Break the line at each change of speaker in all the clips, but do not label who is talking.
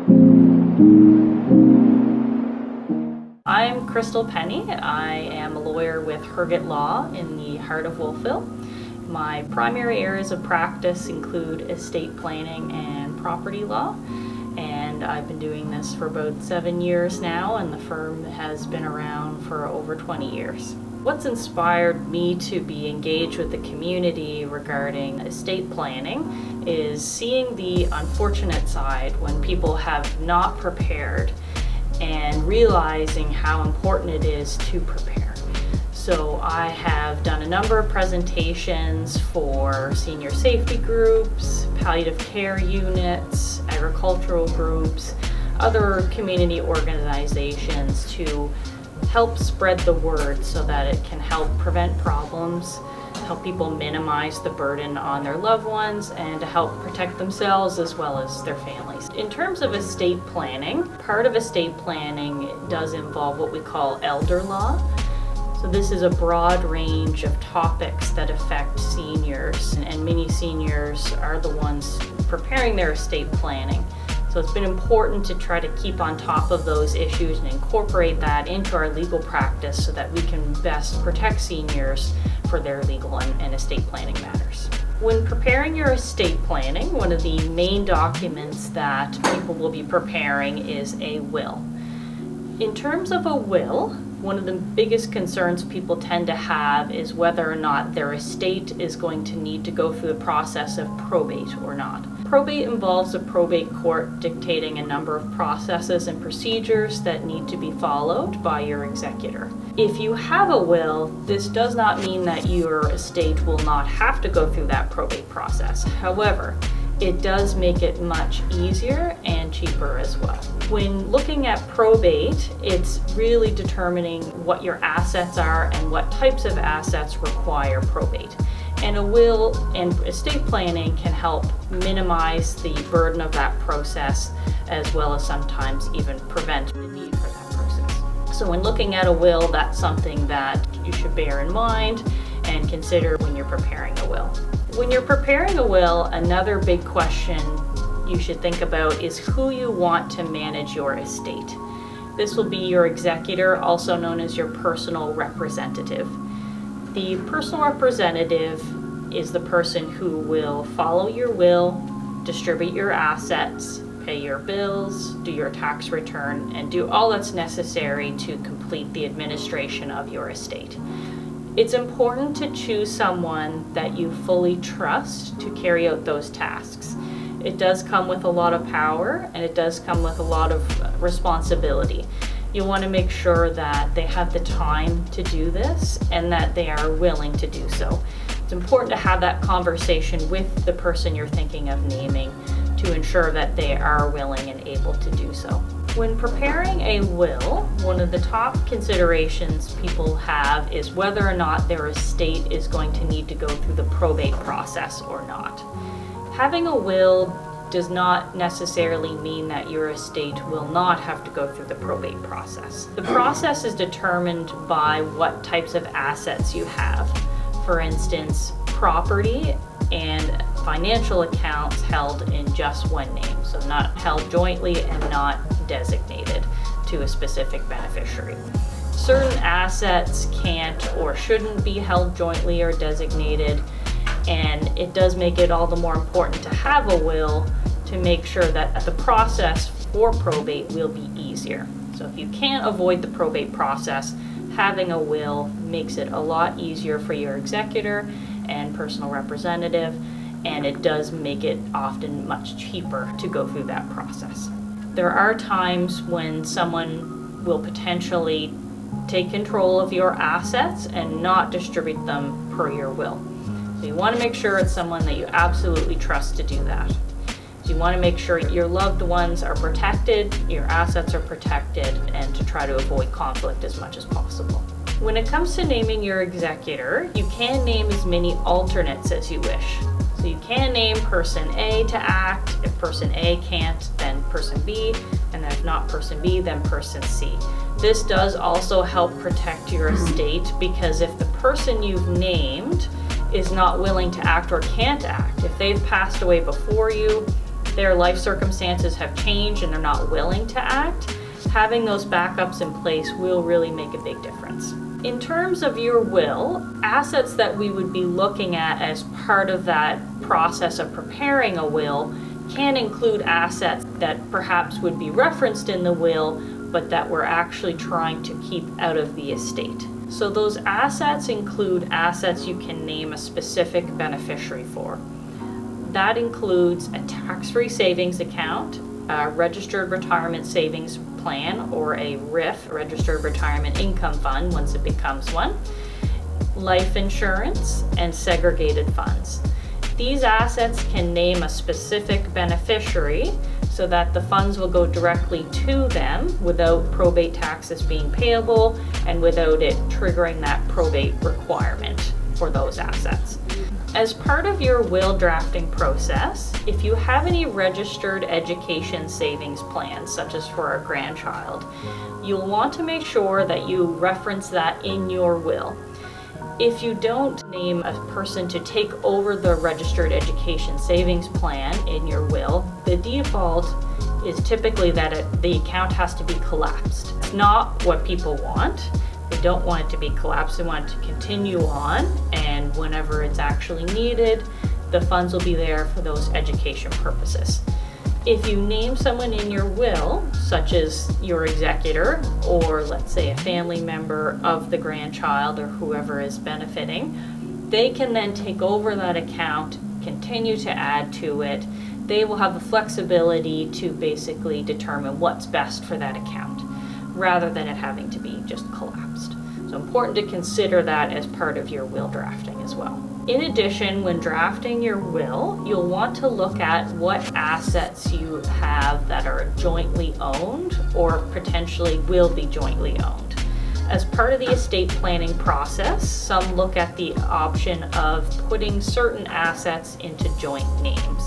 I'm Chrystal Penney. I am a lawyer with Hergett Law in the heart of Wolfville. My primary areas of practice include estate planning and property law, and I've been doing this for about 7 years now, and the firm has been around for over 20 years. What's inspired me to be engaged with the community regarding estate planning is seeing the unfortunate side when people have not prepared and realizing how important it is to prepare. So I have done a number of presentations for senior safety groups, palliative care units, agricultural groups, other community organizations to help spread the word so that it can help prevent problems, help people minimize the burden on their loved ones, and to help protect themselves as well as their families. In terms of estate planning, part of estate planning does involve what we call elder law. So this is a broad range of topics that affect seniors, and many seniors are the ones preparing their estate planning. So it's been important to try to keep on top of those issues and incorporate that into our legal practice so that we can best protect seniors for their legal and estate planning matters. When preparing your estate planning, one of the main documents that people will be preparing is a will. In terms of a will, one of the biggest concerns people tend to have is whether or not their estate is going to need to go through the process of probate or not. Probate involves a probate court dictating a number of processes and procedures that need to be followed by your executor. If you have a will, this does not mean that your estate will not have to go through that probate process. However, it does make it much easier and cheaper as well. When looking at probate, it's really determining what your assets are and what types of assets require probate. And a will and estate planning can help minimize the burden of that process, as well as sometimes even prevent the need for that process. So when looking at a will, that's something that you should bear in mind and consider when you're preparing a will. When you're preparing a will, another big question you should think about is who you want to manage your estate. This will be your executor, also known as your personal representative. The personal representative is the person who will follow your will, distribute your assets, pay your bills, do your tax return, and do all that's necessary to complete the administration of your estate. It's important to choose someone that you fully trust to carry out those tasks. It does come with a lot of power, and it does come with a lot of responsibility. You want to make sure that they have the time to do this and that they are willing to do so. It's important to have that conversation with the person you're thinking of naming to ensure that they are willing and able to do so. When preparing a will, one of the top considerations people have is whether or not their estate is going to need to go through the probate process or not. Having a will does not necessarily mean that your estate will not have to go through the probate process. The process is determined by what types of assets you have. For instance, property and financial accounts held in just one name, so not held jointly and not designated to a specific beneficiary. Certain assets can't or shouldn't be held jointly or designated, and it does make it all the more important to have a will to make sure that the process for probate will be easier. So if you can't avoid the probate process, having a will makes it a lot easier for your executor and personal representative, and it does make it often much cheaper to go through that process. There are times when someone will potentially take control of your assets and not distribute them per your will. So you want to make sure it's someone that you absolutely trust to do that. So you want to make sure your loved ones are protected, your assets are protected, and to try to avoid conflict as much as possible. When it comes to naming your executor, you can name as many alternates as you wish. So you can name person A to act. If person A can't, then person B, and then if not person B, then person C. This does also help protect your estate, because if the person you've named is not willing to act or can't act, if they've passed away before you, their life circumstances have changed and they're not willing to act, having those backups in place will really make a big difference. In terms of your will, assets that we would be looking at as part of that process of preparing a will can include assets that perhaps would be referenced in the will, but that we're actually trying to keep out of the estate. So those assets include assets you can name a specific beneficiary for. That includes a tax-free savings account, a registered retirement savings plan, or a RIF, a registered retirement income fund once it becomes one, life insurance, and segregated funds. These assets can name a specific beneficiary so that the funds will go directly to them without probate taxes being payable and without it triggering that probate requirement for those assets. As part of your will drafting process, if you have any registered education savings plans, such as for a grandchild, you'll want to make sure that you reference that in your will. If you don't name a person to take over the registered education savings plan in your will, the default is typically that the account has to be collapsed. It's not what people want. They don't want it to be collapsed. They want it to continue on, and whenever it's actually needed, the funds will be there for those education purposes. If you name someone in your will, such as your executor, or let's say a family member of the grandchild or whoever is benefiting, they can then take over that account, continue to add to it. They will have the flexibility to basically determine what's best for that account, rather than it having to be just collapsed. So important to consider that as part of your will drafting as well. In addition, when drafting your will, you'll want to look at what assets you have that are jointly owned or potentially will be jointly owned. As part of the estate planning process, some look at the option of putting certain assets into joint names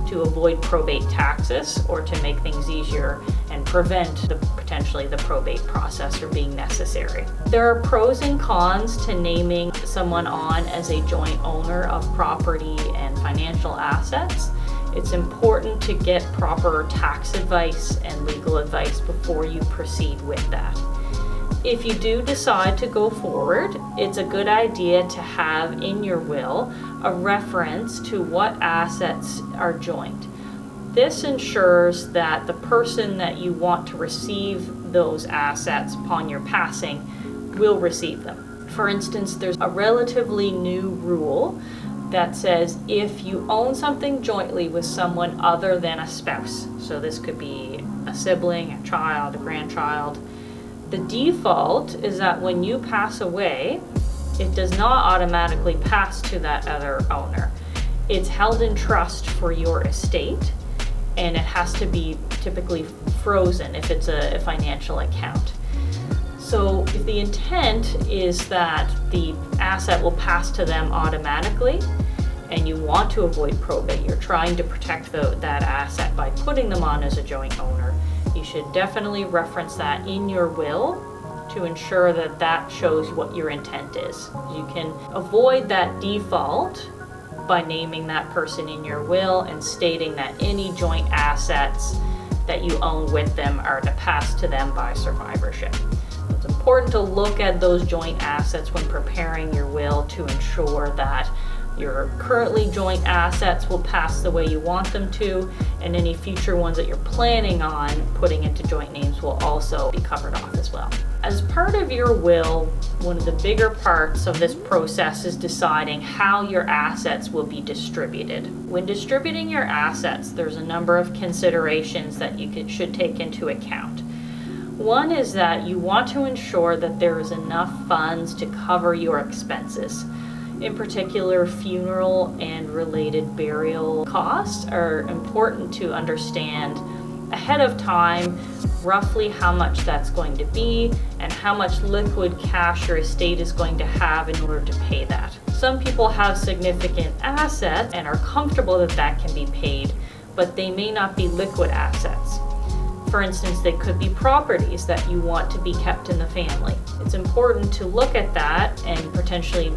to avoid probate taxes or to make things easier and prevent potentially the probate process from being necessary. There are pros and cons to naming someone on as a joint owner of property and financial assets. It's important to get proper tax advice and legal advice before you proceed with that. If you do decide to go forward, it's a good idea to have in your will a reference to what assets are joint. This ensures that the person that you want to receive those assets upon your passing will receive them. For instance, there's a relatively new rule that says if you own something jointly with someone other than a spouse, so this could be a sibling, a child, a grandchild, the default is that when you pass away, it does not automatically pass to that other owner. It's held in trust for your estate, and it has to be typically frozen if it's a financial account. So if the intent is that the asset will pass to them automatically, and you want to avoid probate, you're trying to protect that asset by putting them on as a joint owner, you should definitely reference that in your will to ensure that that shows what your intent is. You can avoid that default by naming that person in your will and stating that any joint assets that you own with them are to pass to them by survivorship. It's important to look at those joint assets when preparing your will to ensure that your currently joint assets will pass the way you want them to, and any future ones that you're planning on putting into joint names will also be covered off as well. As part of your will, one of the bigger parts of this process is deciding how your assets will be distributed. When distributing your assets, there's a number of considerations that you should take into account. One is that you want to ensure that there is enough funds to cover your expenses. In particular, funeral and related burial costs are important to understand ahead of time roughly how much that's going to be and how much liquid cash your estate is going to have in order to pay that. Some people have significant assets and are comfortable that that can be paid, but they may not be liquid assets. For instance, they could be properties that you want to be kept in the family. It's important to look at that and potentially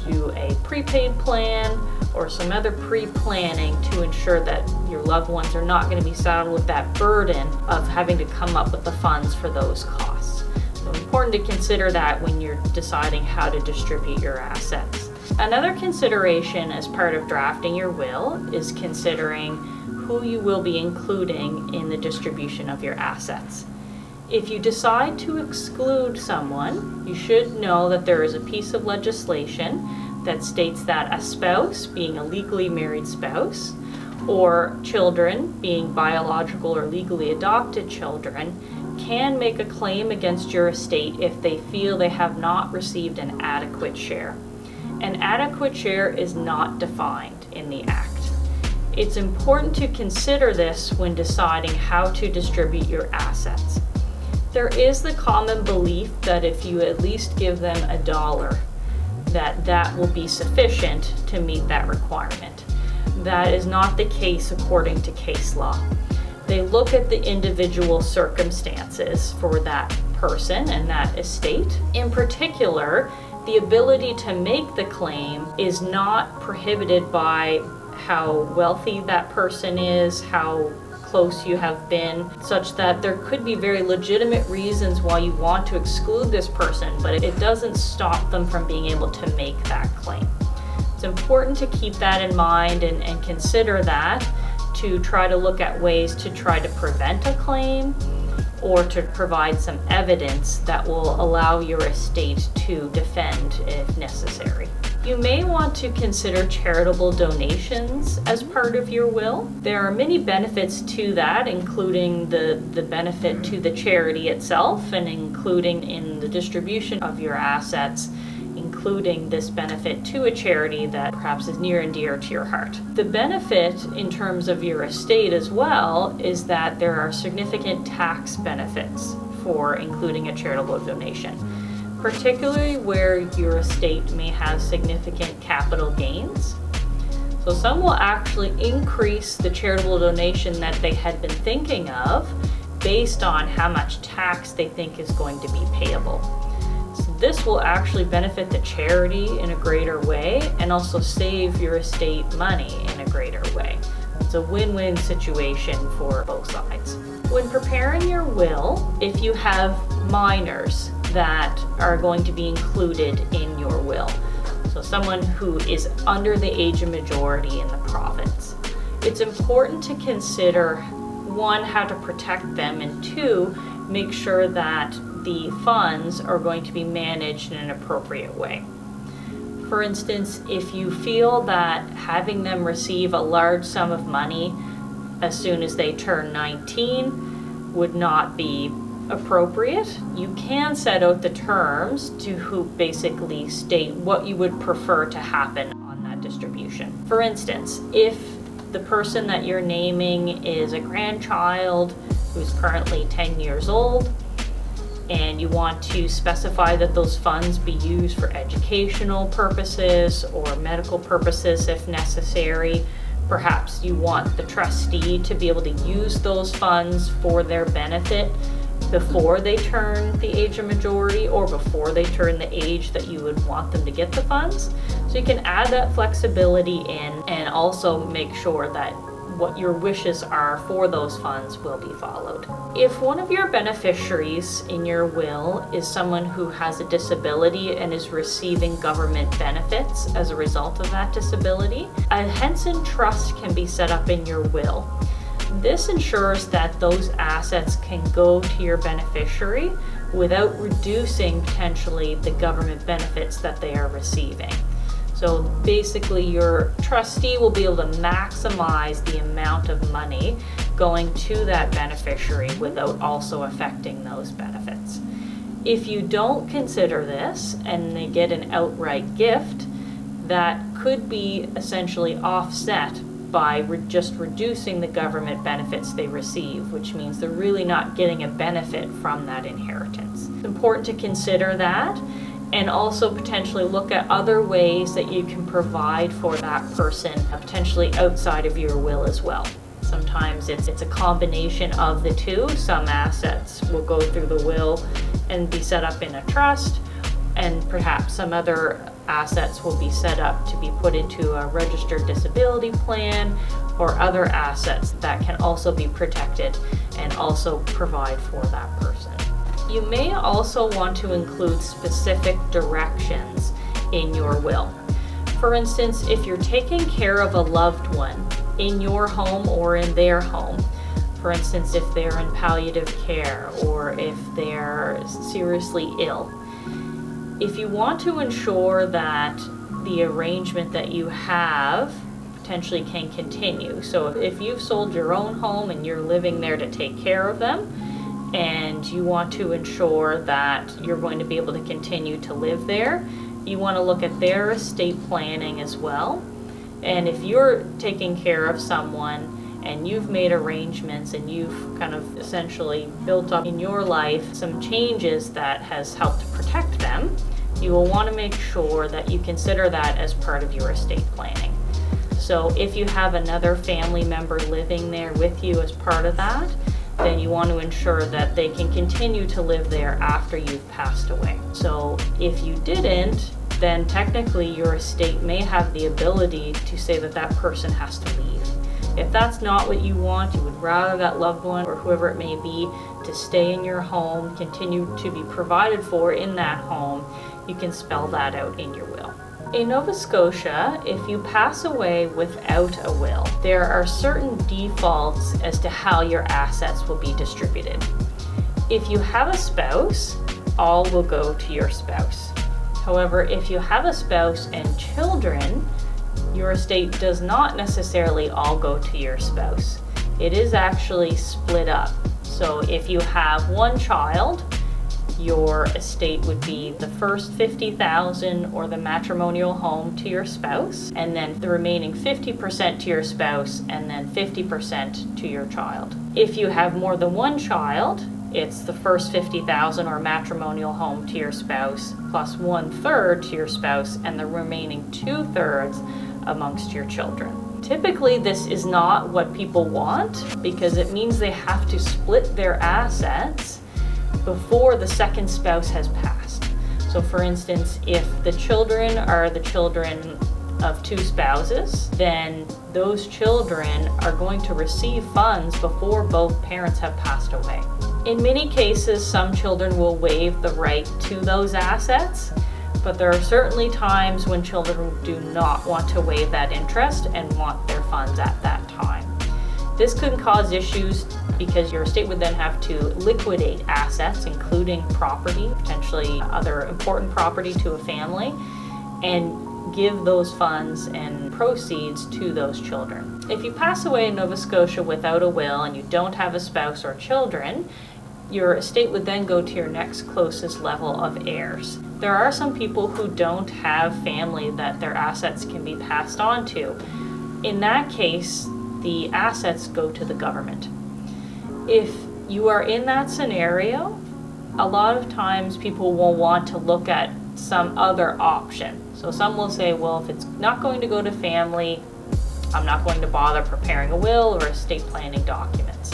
do a prepaid plan or some other pre-planning to ensure that your loved ones are not going to be saddled with that burden of having to come up with the funds for those costs. So important to consider that when you're deciding how to distribute your assets. Another consideration as part of drafting your will is considering who you will be including in the distribution of your assets. If you decide to exclude someone, you should know that there is a piece of legislation that states that a spouse, being a legally married spouse, or children, being biological or legally adopted children, can make a claim against your estate if they feel they have not received an adequate share. An adequate share is not defined in the Act. It's important to consider this when deciding how to distribute your assets. There is the common belief that if you at least give them $1, that will be sufficient to meet that requirement. That is not the case according to case law. They look at the individual circumstances for that person and that estate. In particular, the ability to make the claim is not prohibited by how wealthy that person is, how close you have been, such that there could be very legitimate reasons why you want to exclude this person, but it doesn't stop them from being able to make that claim. It's important to keep that in mind and consider that to try to look at ways to try to prevent a claim or to provide some evidence that will allow your estate to defend if necessary. You may want to consider charitable donations as part of your will. There are many benefits to that, including the benefit to the charity itself and including in the distribution of your assets, including this benefit to a charity that perhaps is near and dear to your heart. The benefit in terms of your estate as well is that there are significant tax benefits for including a charitable donation, particularly where your estate may have significant capital gains. So some will actually increase the charitable donation that they had been thinking of based on how much tax they think is going to be payable. So this will actually benefit the charity in a greater way and also save your estate money in a greater way. It's a win-win situation for both sides. When preparing your will, if you have minors that are going to be included in your will, so someone who is under the age of majority in the province, it's important to consider, one, how to protect them, and two, make sure that the funds are going to be managed in an appropriate way. For instance, if you feel that having them receive a large sum of money as soon as they turn 19 would not be appropriate, you can set out the terms to who basically state what you would prefer to happen on that distribution. For instance, if the person that you're naming is a grandchild who's currently 10 years old, and you want to specify that those funds be used for educational purposes or medical purposes if necessary, perhaps you want the trustee to be able to use those funds for their benefit before they turn the age of majority or before they turn the age that you would want them to get the funds. So you can add that flexibility in and also make sure that what your wishes are for those funds will be followed. If one of your beneficiaries in your will is someone who has a disability and is receiving government benefits as a result of that disability, a Henson Trust can be set up in your will. This ensures that those assets can go to your beneficiary without reducing potentially the government benefits that they are receiving. So basically your trustee will be able to maximize the amount of money going to that beneficiary without also affecting those benefits. If you don't consider this and they get an outright gift, that could be essentially offset by just reducing the government benefits they receive, which means they're really not getting a benefit from that inheritance. It's important to consider that and also potentially look at other ways that you can provide for that person, potentially outside of your will as well. Sometimes it's a combination of the two. Some assets will go through the will and be set up in a trust, and perhaps some other assets will be set up to be put into a registered disability plan, or other assets that can also be protected and also provide for that person. You may also want to include specific directions in your will. For instance, if you're taking care of a loved one in your home or in their home, for instance, if they're in palliative care or if they're seriously ill, if you want to ensure that the arrangement that you have potentially can continue. So if you've sold your own home and you're living there to take care of them, and you want to ensure that you're going to be able to continue to live there, you want to look at their estate planning as well. And if you're taking care of someone and you've made arrangements and you've kind of essentially built up in your life some changes that has helped to protect them, you will want to make sure that you consider that as part of your estate planning. So if you have another family member living there with you as part of that, then you want to ensure that they can continue to live there after you've passed away. So if you didn't, then technically your estate may have the ability to say that that person has to leave. If that's not what you want, you would rather that loved one or whoever it may be to stay in your home, continue to be provided for in that home, you can spell that out in your will. In Nova Scotia, if you pass away without a will, there are certain defaults as to how your assets will be distributed. If you have a spouse, all will go to your spouse. However, if you have a spouse and children, your estate does not necessarily all go to your spouse. It is actually split up. So if you have one child, your estate would be the first $50,000 or the matrimonial home to your spouse, and then the remaining 50% to your spouse, and then 50% to your child. If you have more than one child, it's the first $50,000 or matrimonial home to your spouse, plus 1/3 to your spouse, and the remaining 2/3 amongst your children. Typically, this is not what people want because it means they have to split their assets before the second spouse has passed. So for instance, if the children are the children of two spouses, then those children are going to receive funds before both parents have passed away. In many cases, some children will waive the right to those assets, but there are certainly times when children do not want to waive that interest and want their funds at that time. This could cause issues because your estate would then have to liquidate assets, including property, potentially other important property to a family, and give those funds and proceeds to those children. If you pass away in Nova Scotia without a will and you don't have a spouse or children, your estate would then go to your next closest level of heirs. There are some people who don't have family that their assets can be passed on to. In that case, the assets go to the government. If you are in that scenario, a lot of times people will want to look at some other option. So some will say, well, if it's not going to go to family, I'm not going to bother preparing a will or estate planning documents.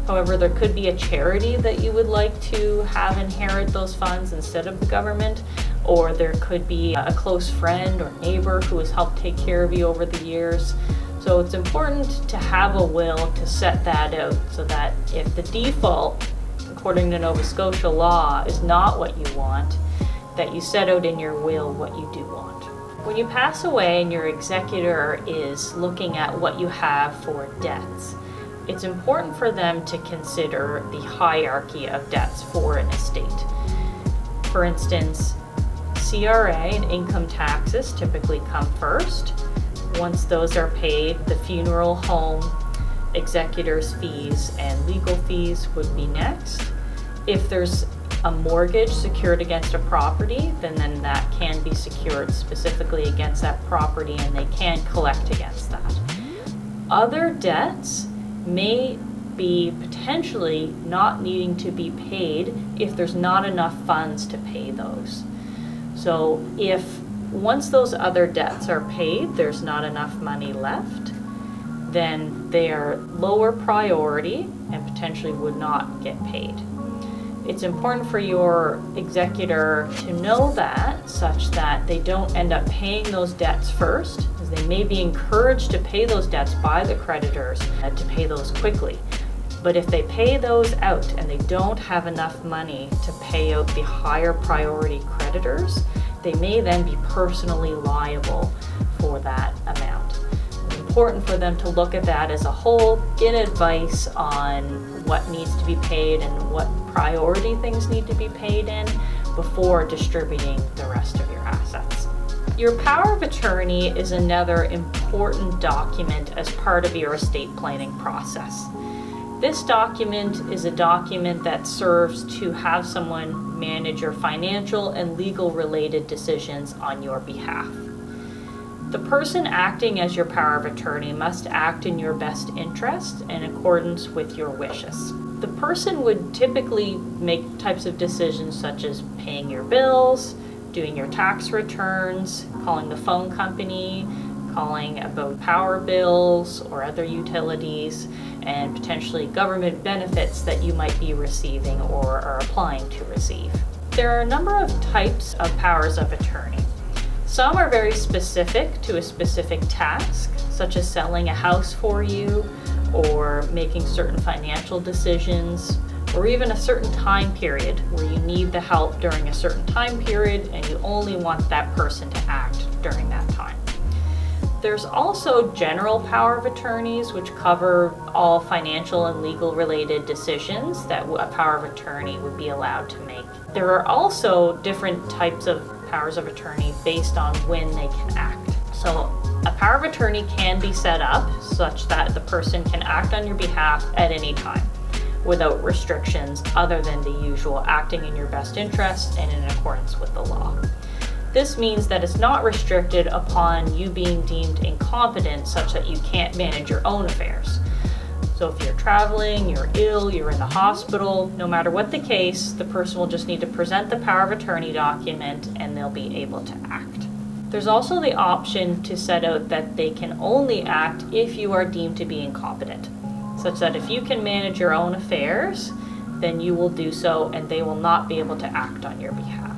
However, there could be a charity that you would like to have inherit those funds instead of the government, or there could be a close friend or neighbor who has helped take care of you over the years. So it's important to have a will to set that out so that if the default, according to Nova Scotia law, is not what you want, that you set out in your will what you do want. When you pass away and your executor is looking at what you have for debts, it's important for them to consider the hierarchy of debts for an estate. For instance, CRA and income taxes typically come first. Once those are paid, the funeral home, executor's fees, and legal fees would be next. If there's a mortgage secured against a property, then that can be secured specifically against that property and they can collect against that. Other debts may be potentially not needing to be paid if there's not enough funds to pay those. So if once those other debts are paid, there's not enough money left, then they are lower priority and potentially would not get paid. It's important for your executor to know that, such that they don't end up paying those debts first, as they may be encouraged to pay those debts by the creditors and to pay those quickly. But if they pay those out and they don't have enough money to pay out the higher priority creditors, they may then be personally liable for that amount. It's important for them to look at that as a whole, get advice on what needs to be paid and what priority things need to be paid in before distributing the rest of your assets. Your power of attorney is another important document as part of your estate planning process. This document is a document that serves to have someone manage your financial and legal related decisions on your behalf. The person acting as your power of attorney must act in your best interest in accordance with your wishes. The person would typically make types of decisions such as paying your bills, doing your tax returns, calling the phone company, calling about power bills or other utilities, and potentially government benefits that you might be receiving or are applying to receive. There are a number of types of powers of attorney. Some are very specific to a specific task, such as selling a house for you, or making certain financial decisions, or even a certain time period where you need the help during a certain time period and you only want that person to act during that time. There's also general power of attorneys, which cover all financial and legal related decisions that a power of attorney would be allowed to make. There are also different types of powers of attorney based on when they can act. So a power of attorney can be set up such that the person can act on your behalf at any time without restrictions other than the usual acting in your best interest and in accordance with the law. This means that it's not restricted upon you being deemed incompetent such that you can't manage your own affairs. So if you're traveling, you're ill, you're in the hospital, no matter what the case, the person will just need to present the power of attorney document and they'll be able to act. There's also the option to set out that they can only act if you are deemed to be incompetent, such that if you can manage your own affairs, then you will do so and they will not be able to act on your behalf.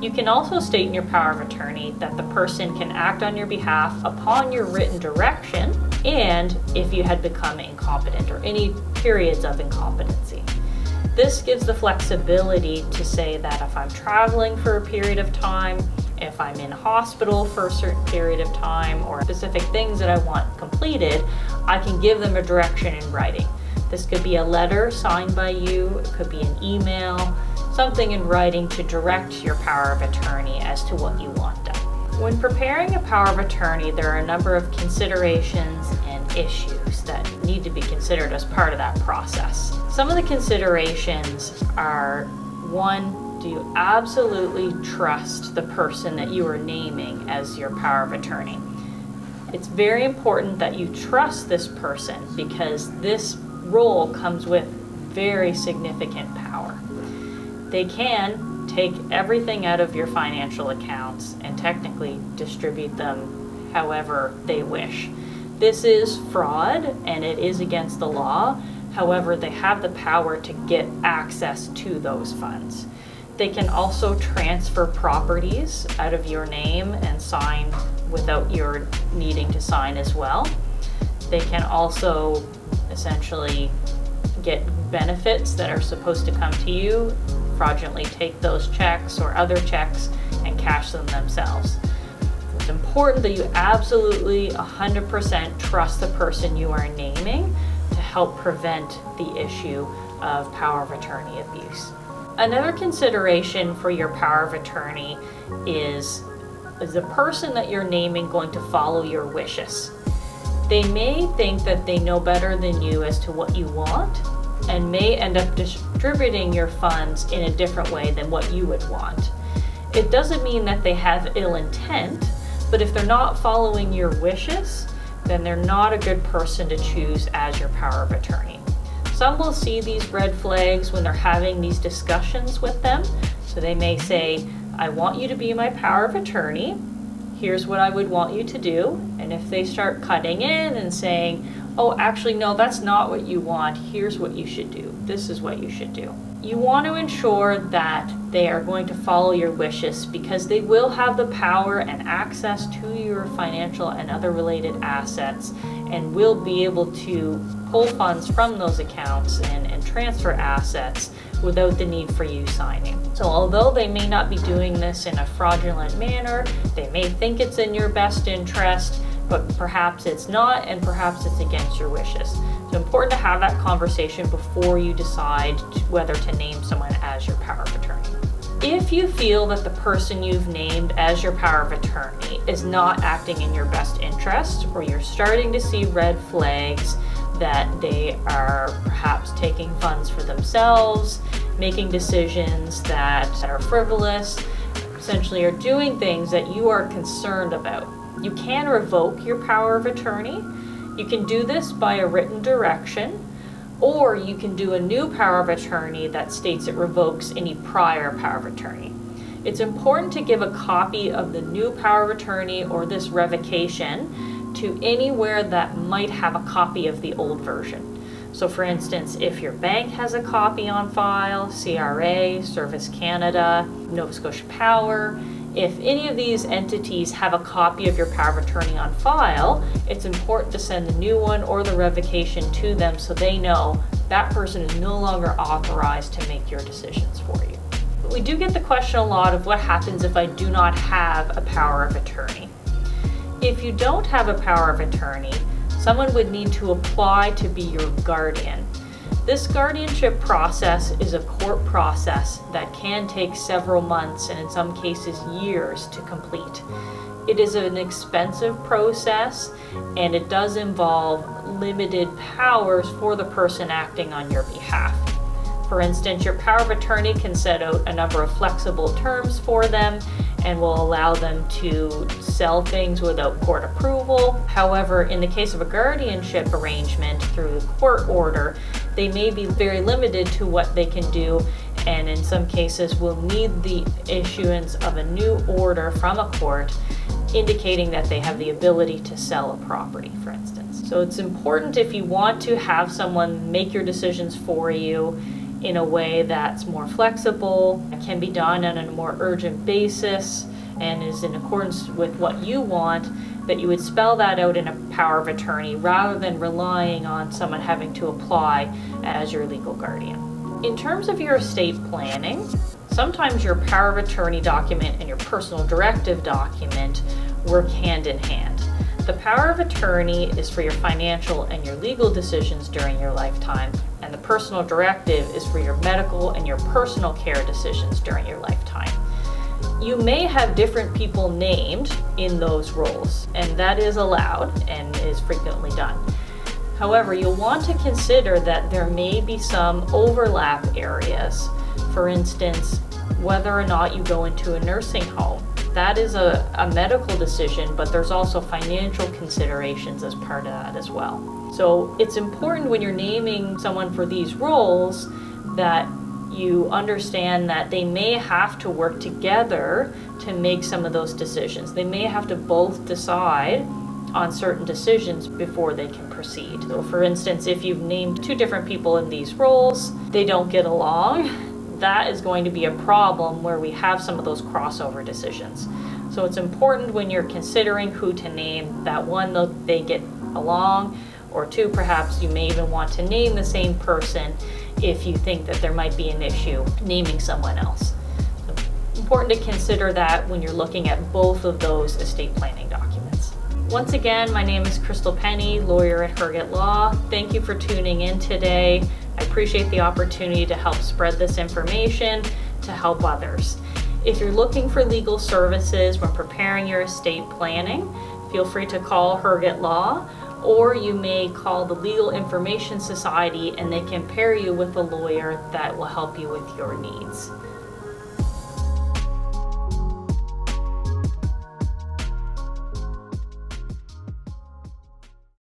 You can also state in your power of attorney that the person can act on your behalf upon your written direction and if you had become incompetent or any periods of incompetency. This gives the flexibility to say that if I'm traveling for a period of time, if I'm in hospital for a certain period of time, or specific things that I want completed, I can give them a direction in writing. This could be a letter signed by you, it could be an email, something in writing to direct your power of attorney as to what you want done. When preparing a power of attorney, there are a number of considerations and issues that need to be considered as part of that process. Some of the considerations are, one, do you absolutely trust the person that you are naming as your power of attorney? It's very important that you trust this person because this role comes with very significant power. They can take everything out of your financial accounts and technically distribute them however they wish. This is fraud and it is against the law. However, they have the power to get access to those funds. They can also transfer properties out of your name and sign without your needing to sign as well. They can also essentially get benefits that are supposed to come to you, fraudulently take those checks or other checks and cash them themselves. It's important that you absolutely 100% trust the person you are naming to help prevent the issue of power of attorney abuse. Another consideration for your power of attorney is the person that you're naming going to follow your wishes? They may think that they know better than you as to what you want and may end up distributing your funds in a different way than what you would want. It doesn't mean that they have ill intent, but if they're not following your wishes, then they're not a good person to choose as your power of attorney. Some will see these red flags when they're having these discussions with them. So they may say, I want you to be my power of attorney. Here's what I would want you to do. And if they start cutting in and saying, oh, actually, no, that's not what you want. Here's what you should do. This is what you should do. You want to ensure that they are going to follow your wishes because they will have the power and access to your financial and other related assets and will be able to pull funds from those accounts and transfer assets without the need for you signing. So although they may not be doing this in a fraudulent manner, they may think it's in your best interest, but perhaps it's not, and perhaps it's against your wishes. So important to have that conversation before you decide whether to name someone as your power of attorney. If you feel that the person you've named as your power of attorney is not acting in your best interest, or you're starting to see red flags that they are perhaps taking funds for themselves, making decisions that are frivolous, essentially are doing things that you are concerned about, you can revoke your power of attorney. You can do this by a written direction, or you can do a new power of attorney that states it revokes any prior power of attorney. It's important to give a copy of the new power of attorney or this revocation to anywhere that might have a copy of the old version. So for instance, if your bank has a copy on file, CRA, Service Canada, Nova Scotia Power, if any of these entities have a copy of your power of attorney on file, it's important to send the new one or the revocation to them so they know that person is no longer authorized to make your decisions for you. But we do get the question a lot of what happens if I do not have a power of attorney. If you don't have a power of attorney, someone would need to apply to be your guardian. This guardianship process is a court process that can take several months and in some cases years to complete. It is an expensive process and it does involve limited powers for the person acting on your behalf. For instance, your power of attorney can set out a number of flexible terms for them and will allow them to sell things without court approval. However, in the case of a guardianship arrangement through the court order, they may be very limited to what they can do, and in some cases will need the issuance of a new order from a court indicating that they have the ability to sell a property, for instance. So it's important, if you want to have someone make your decisions for you in a way that's more flexible, can be done on a more urgent basis, and is in accordance with what you want, that you would spell that out in a power of attorney rather than relying on someone having to apply as your legal guardian. In terms of your estate planning, sometimes your power of attorney document and your personal directive document work hand in hand. The power of attorney is for your financial and your legal decisions during your lifetime, and the personal directive is for your medical and your personal care decisions during your lifetime. You may have different people named in those roles, and that is allowed and is frequently done. However, you'll want to consider that there may be some overlap areas. For instance, whether or not you go into a nursing home. That is a medical decision, but there's also financial considerations as part of that as well. So it's important when you're naming someone for these roles that you understand that they may have to work together to make some of those decisions. They may have to both decide on certain decisions before they can proceed. So for instance, if you've named two different people in these roles, they don't get along, that is going to be a problem where we have some of those crossover decisions. So it's important when you're considering who to name that one, they get along, or two, perhaps you may even want to name the same person if you think that there might be an issue naming someone else. So important to consider that when you're looking at both of those estate planning documents. Once again, my name is Chrystal Penney, lawyer at Hergett Law. Thank you for tuning in today. I appreciate the opportunity to help spread this information to help others. If you're looking for legal services when preparing your estate planning, feel free to call Hergett Law, or you may call the Legal Information Society and they can pair you with a lawyer that will help you with your needs.